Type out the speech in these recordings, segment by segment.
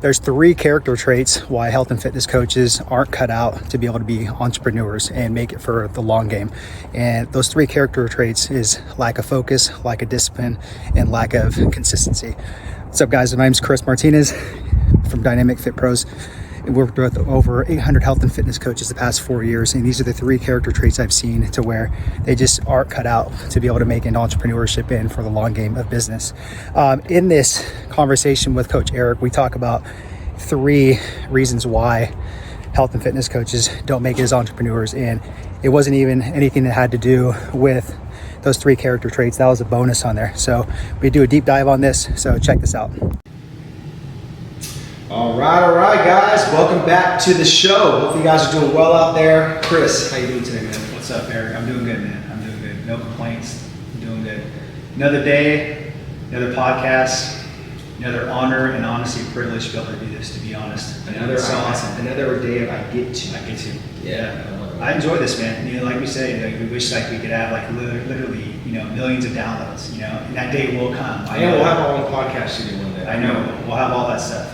There's 3 character traits why health and fitness coaches aren't cut out to be able to be entrepreneurs and make it for the long game. And those 3 character traits is lack of focus, lack of discipline, and lack of consistency. What's up, guys? My name's Chris Martinez from Dynamic Fit Pros. We've worked with over 800 health and fitness coaches the past 4 years, and these are the 3 character traits I've seen to where they just aren't cut out to be able to make an entrepreneurship in for the long game of business. In this conversation with Coach Eric, we talk about 3 reasons why health and fitness coaches don't make it as entrepreneurs, and it wasn't even anything that had to do with those 3 character traits. That was a bonus on there. So we do a deep dive on this, so check this out. All right, guys. Welcome back to the show. Hope you guys are doing well out there. Chris, how you doing today, man? What's up, Eric? I'm doing good, man. I'm doing good. No complaints. I'm doing good. Another day, another podcast, another honor and honestly privilege to be able to do this, to be honest. Another awesome. Another day of I get to. Yeah. I enjoy this, man. You know, like we say, like we wish like we could have like literally, millions of downloads, and that day will come. I know we'll have our own podcast studio one day. I know. We'll have all that stuff,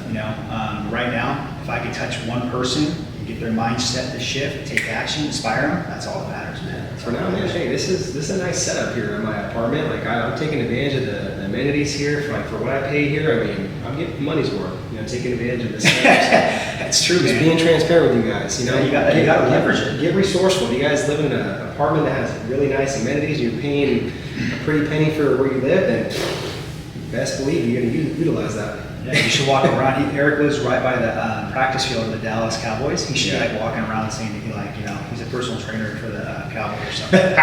Right now, if I could touch one person and get their mindset to shift, take action, inspire them, that's all that matters, man. For now, man, hey, this is a nice setup here in my apartment. Like I'm taking advantage of the amenities here for what I pay here. I mean, I'm getting money's worth. Taking advantage of this. That's true, Just man. being transparent with you guys. You got to leverage it. Get resourceful. You guys live in an apartment that has really nice amenities. You're paying a pretty penny for where you live, and best believe you're going to utilize that. Yeah, you should walk around. Eric lives right by the practice field of the Dallas Cowboys. He should be like walking around saying that he's a personal trainer for the Cowboys or something.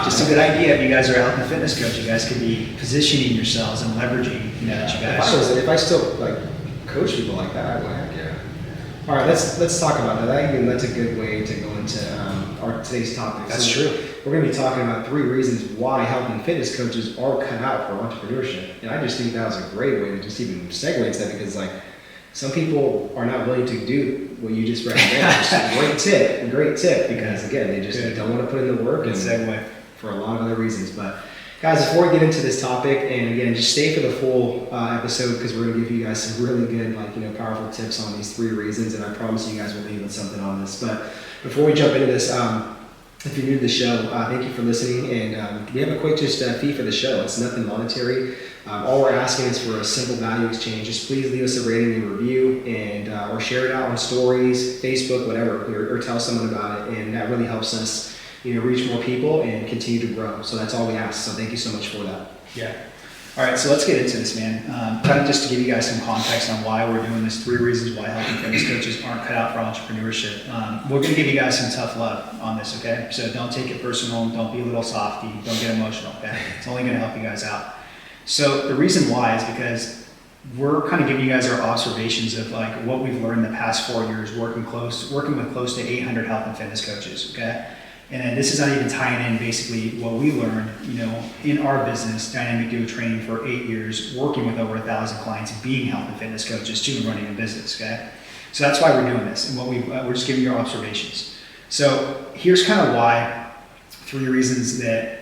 Just a good idea. If you guys are a health and fitness coach, you guys could be positioning yourselves and leveraging, that you guys. If I still coach people like that, I would. Yeah. All right, let's talk about that. That's a good way to go into our today's topic. That's true. We're going to be talking about 3 reasons why health and fitness coaches are cut out for entrepreneurship. And I just think that was a great way to just even segue into that, because some people are not willing to do what you just recommended. It's a great tip, because again, they just don't want to put in the work. Good segue. For a lot of other reasons. But guys, before we get into this topic, and again, just stay for the full episode, because we're going to give you guys some really good, powerful tips on these 3 reasons, and I promise you guys will leave with something on this. But before we jump into this, if you're new to the show, thank you for listening, and we have a quick fee for the show. It's nothing monetary. All we're asking is for a simple value exchange. Just please leave us a rating and review, and or share it out on stories, Facebook, whatever, or tell someone about it, and that really helps us reach more people and continue to grow. So that's all we ask. So thank you so much for that. Yeah. All right, so let's get into this, man. Kind of just to give you guys some context on why we're doing this, 3 reasons why health and fitness coaches aren't cut out for entrepreneurship. We're going to give you guys some tough love on this, okay? So don't take it personal. Don't be a little softy. Don't get emotional, okay? It's only going to help you guys out. So the reason why is because we're kind of giving you guys our observations of what we've learned the past 4 years working with close to 800 health and fitness coaches, okay? And then this is not even tying in basically what we learned, in our business, Dynamic Duo Training for 8 years, working with over 1,000 clients, being health and fitness coaches too, and running a business, okay? So that's why we're doing this, and we're just giving you our observations. So here's kind of why 3 reasons that,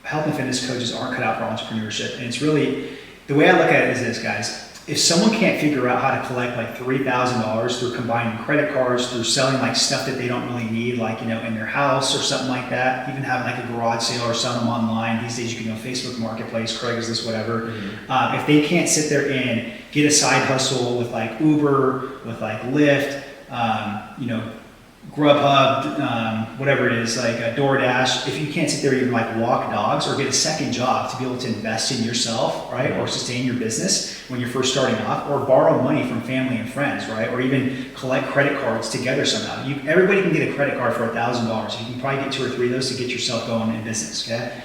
health and fitness coaches aren't cut out for entrepreneurship. And it's really, the way I look at it is this, guys. If someone can't figure out how to collect $3,000 through combining credit cards, through selling stuff that they don't really need, in their house or something like that, even having a garage sale or selling them online. These days you can Facebook Marketplace, Craigslist, whatever. Mm-hmm. If they can't sit there and get a side hustle with Uber, with Lyft, Grubhub, whatever it is, DoorDash, if you can't sit there and even walk dogs or get a second job to be able to invest in yourself, right, or sustain your business when you're first starting off, or borrow money from family and friends, right, or even collect credit cards together somehow. Everybody can get a credit card for $1,000. You can probably get 2 or 3 of those to get yourself going in business, okay?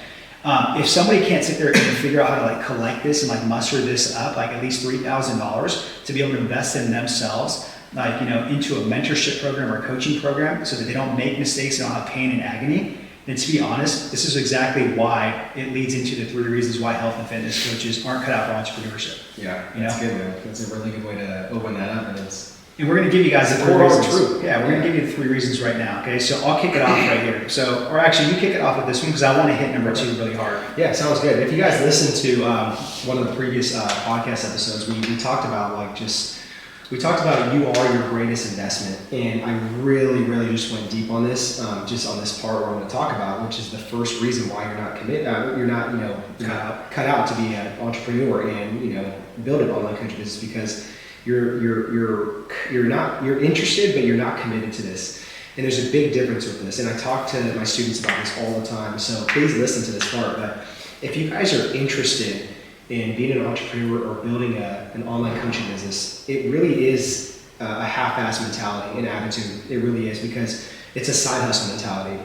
If somebody can't sit there and figure out how to collect this and muster this up, at least $3,000 to be able to invest in themselves, into a mentorship program or a coaching program so that they don't make mistakes and don't have pain and agony, then to be honest, this is exactly why it leads into the 3 reasons why health and fitness coaches aren't cut out for entrepreneurship. Yeah, that's good, man. That's a really good way to open that up, and it's And we're going to give you guys the core three hard reasons. truth. Yeah, we're going to give you the 3 reasons right now. Okay, so I'll kick it off right here. So, or actually, you kick it off with this one because I want to hit number 2 really hard. Yeah, sounds good. If you guys listened to one of the previous podcast episodes, we talked about you are your greatest investment, and I really just went deep on this, just on this part where I'm going to talk about, which is the first reason why you're not cut out to be an entrepreneur and build an online coaching business, because you're interested, but you're not committed to this. And there's a big difference with this. And I talk to my students about this all the time. So please listen to this part. But if you guys are interested in being an entrepreneur or building an online coaching business, it really is a half-ass mentality and attitude. It really is, because it's a side hustle mentality.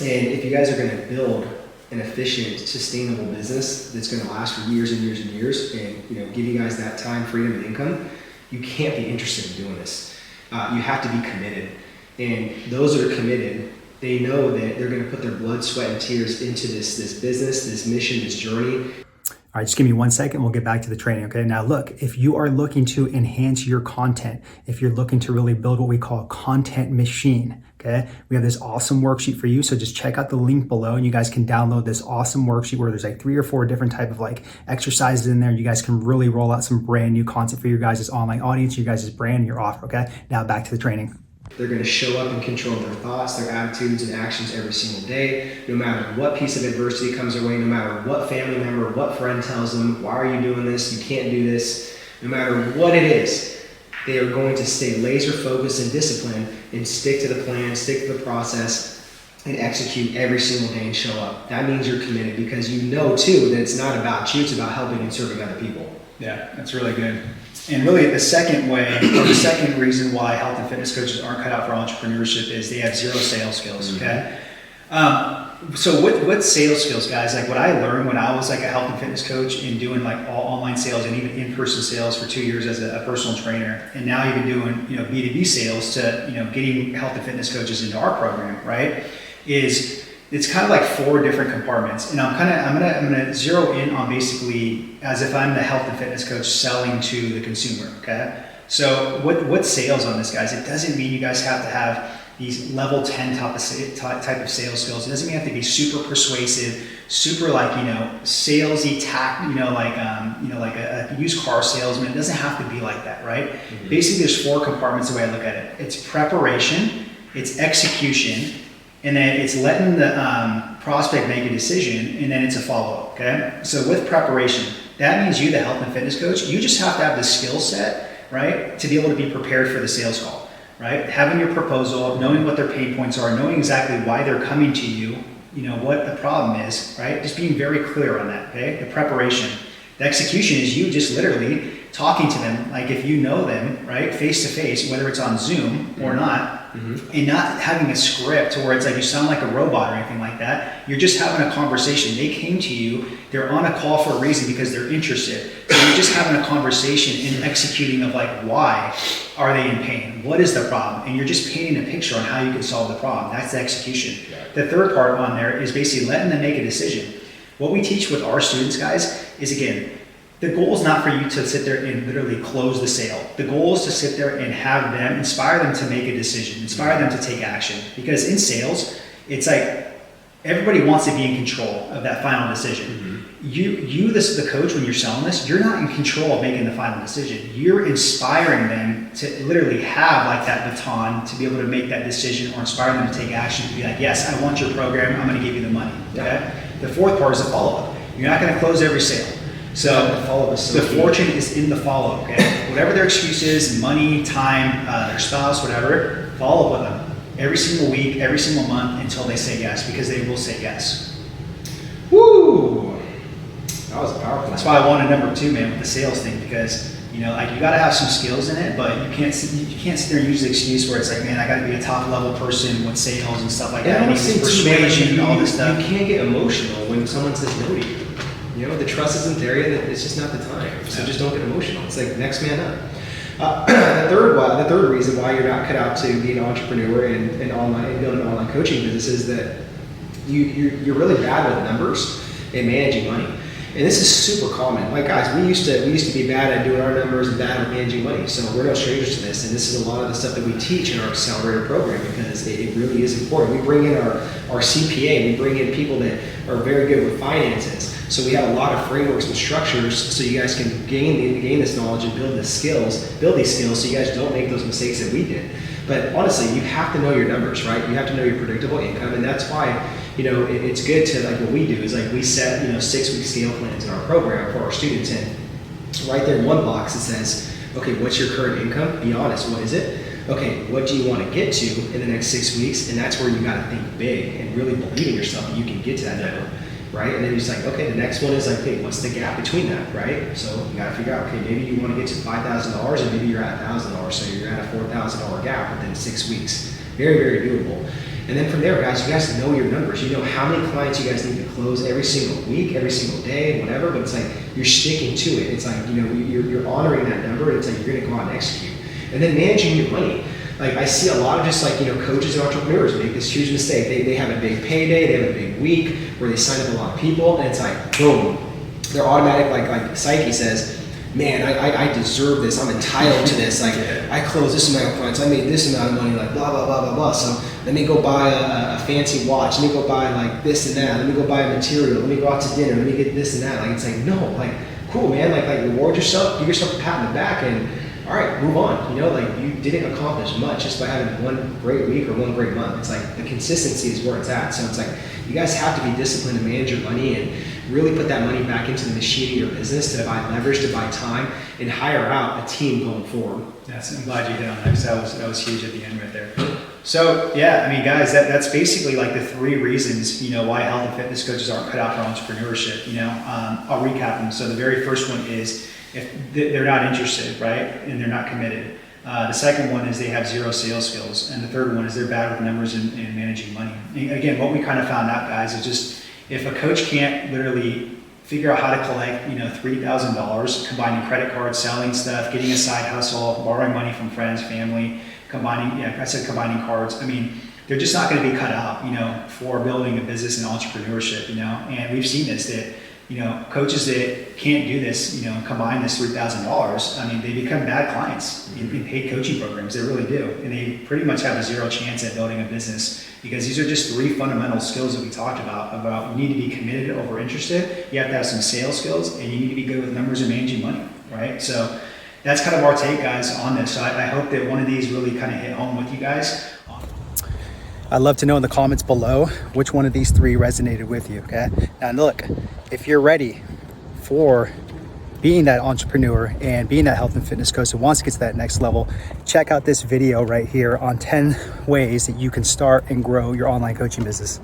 And if you guys are going to build an efficient, sustainable business that's going to last for years and years and years, and give you guys that time, freedom, and income, you can't be interested in doing this. You have to be committed. And those that are committed, they know that they're going to put their blood, sweat, and tears into this business, this mission, this journey. All right, just give me 1 second. We'll get back to the training, okay? Now look, if you are looking to enhance your content, if you're looking to really build what we call a content machine, okay? We have this awesome worksheet for you. So just check out the link below and you guys can download this awesome worksheet where there's like 3 or 4 different type of exercises in there. You guys can really roll out some brand new content for your guys' online audience, your guys' brand, your offer, okay? Now back to the training. They're going to show up and control their thoughts, their attitudes, and actions every single day, no matter what piece of adversity comes their way, no matter what family member, what friend tells them, why are you doing this? You can't do this. No matter what it is, they are going to stay laser focused and disciplined and stick to the plan, stick to the process, and execute every single day and show up. That means you're committed, because you know too that it's not about you, it's about helping and serving other people. Yeah, that's really good. And really the second reason why health and fitness coaches aren't cut out for entrepreneurship is they have 0 sales skills, okay? So what sales skills, guys? Like what I learned when I was like a health and fitness coach and doing like all online sales and even in-person sales for 2 years as a personal trainer, and now even doing B2B sales to getting health and fitness coaches into our program, right? It's kind of like 4 different compartments, and I'm gonna zero in on basically as if I'm the health and fitness coach selling to the consumer. Okay, so what sales on this, guys? It doesn't mean you guys have to have these level 10 type of sales skills. It doesn't mean you have to be super persuasive, super salesy like a used car salesman. It doesn't have to be like that, right? Mm-hmm. Basically, there's 4 compartments the way I look at it. It's preparation, it's execution, and then it's letting the prospect make a decision, and then it's a follow-up, okay? So with preparation, that means you, the health and fitness coach, you just have to have the skill set, right, to be able to be prepared for the sales call, right? Having your proposal, knowing what their pain points are, knowing exactly why they're coming to you, what the problem is, right? Just being very clear on that, okay? The preparation. The execution is you just literally talking to them, like if you know them, right, face to face, whether it's on Zoom or not, and not having a script where it's like you sound like a robot or anything like that. You're just having a conversation. They came to you, they're on a call for a reason because they're interested. So you're just having a conversation and executing of like, why are they in pain? What is the problem? And you're just painting a picture on how you can solve the problem. That's the execution. The third part on there is basically letting them make a decision. What we teach with our students, guys, is again, the goal is not for you to sit there and literally close the sale. The goal is to sit there and have them, inspire them to make a decision, inspire them to take action. Because in sales, it's like everybody wants to be in control of that final decision. You, the coach, when you're selling this, you're not in control of making the final decision. You're inspiring them to literally have like that baton to be able to make that decision, or inspire them to take action to be like, yes, I want your program, I'm going to give you the money. Okay? The fourth part is the follow-up. You're not going to close every sale. So the fortune is in the follow, okay? Whatever their excuse is, money, time, their spouse, whatever, follow up with them every single week, every single month until they say yes, because they will say yes. Woo! That was powerful. That's why I wanted number 2, man, with the sales thing, because you gotta have some skills in it, but you can't sit there and use the excuse where it's like, man, I gotta be a top level person with sales and stuff like that. I need persuasion and all this stuff. You can't get emotional when someone says no to you. The trust isn't there yet. It's just not the time. So just don't get emotional. It's like next man up. The third reason why you're not cut out to be an entrepreneur and build an online coaching business is that you're really bad with numbers and managing money. And this is super common. Like guys, we used to be bad at doing our numbers and bad at managing money. So we're no strangers to this. And this is a lot of the stuff that we teach in our accelerator program because it really is important. We bring in our CPA, we bring in people that are very good with finances. So we have a lot of frameworks and structures so you guys can gain this knowledge and build these skills so you guys don't make those mistakes that we did. But honestly, you have to know your numbers, right? You have to know your predictable income, and that's why, it's good to, like what we do is like we set, 6-week scale plans in our program for our students, and right there in one box it says, okay, what's your current income? Be honest, what is it? Okay, what do you want to get to in the next 6 weeks? And that's where you got to think big and really believe in yourself that you can get to that number. Right? And then he's like, okay, the next one is like, okay, what's the gap between that, right? So you got to figure out, okay, maybe you want to get to $5,000 and maybe you're at $1,000, so you're at a $4,000 gap within 6 weeks. Very, very doable. And then from there, guys, you guys know your numbers. You know how many clients you guys need to close every single week, every single day, whatever, but it's like you're sticking to it. It's like, you're honoring that number, and it's like you're going to go out and execute. And then managing your money. Like I see a lot of just like, coaches and entrepreneurs make this huge mistake. They have a big payday, they have a big week where they sign up a lot of people, and it's like, boom, their automatic like psyche says, man, I deserve this, I'm entitled to this, like I closed this amount of clients, I made this amount of money, like blah, blah, blah, blah, blah. So let me go buy a fancy watch, let me go buy like this and that, let me go buy a material, let me go out to dinner, let me get this and that. Like it's like, no, like cool, man, like reward yourself, give yourself a pat on the back, and all right, move on. Like you didn't accomplish much just by having one great week or one great month. It's like the consistency is where it's at. So it's like you guys have to be disciplined to manage your money and really put that money back into the machine of your business to buy leverage, to buy time, and hire out a team going forward. Yes, I'm glad you hit on that because that was huge at the end right there. So yeah, I mean, guys, that's basically like the 3 reasons, why health and fitness coaches aren't cut out for entrepreneurship. I'll recap them. So the very first one is if they're not interested, right, and they're not committed. The second one is they have 0 sales skills, and the third one is they're bad with numbers and managing money. And again, what we kind of found out, guys, is just if a coach can't literally figure out how to collect, $3,000, combining credit cards, selling stuff, getting a side hustle, borrowing money from friends, family, combining cards. I mean, they're just not going to be cut out, for building a business and entrepreneurship, and we've seen this, that, coaches that can't do this, combine this $3,000, I mean, they become bad clients in paid coaching programs. They really do. And they pretty much have a 0 chance at building a business because these are just 3 fundamental skills that we talked about you need to be committed over interested, you have to have some sales skills, and you need to be good with numbers and managing money, right? So that's kind of our take, guys, on this. So I hope that one of these really kind of hit home with you guys. I'd love to know in the comments below which one of these 3 resonated with you, okay? Now look, if you're ready for being that entrepreneur and being that health and fitness coach that wants to get to that next level, check out this video right here on 10 ways that you can start and grow your online coaching business.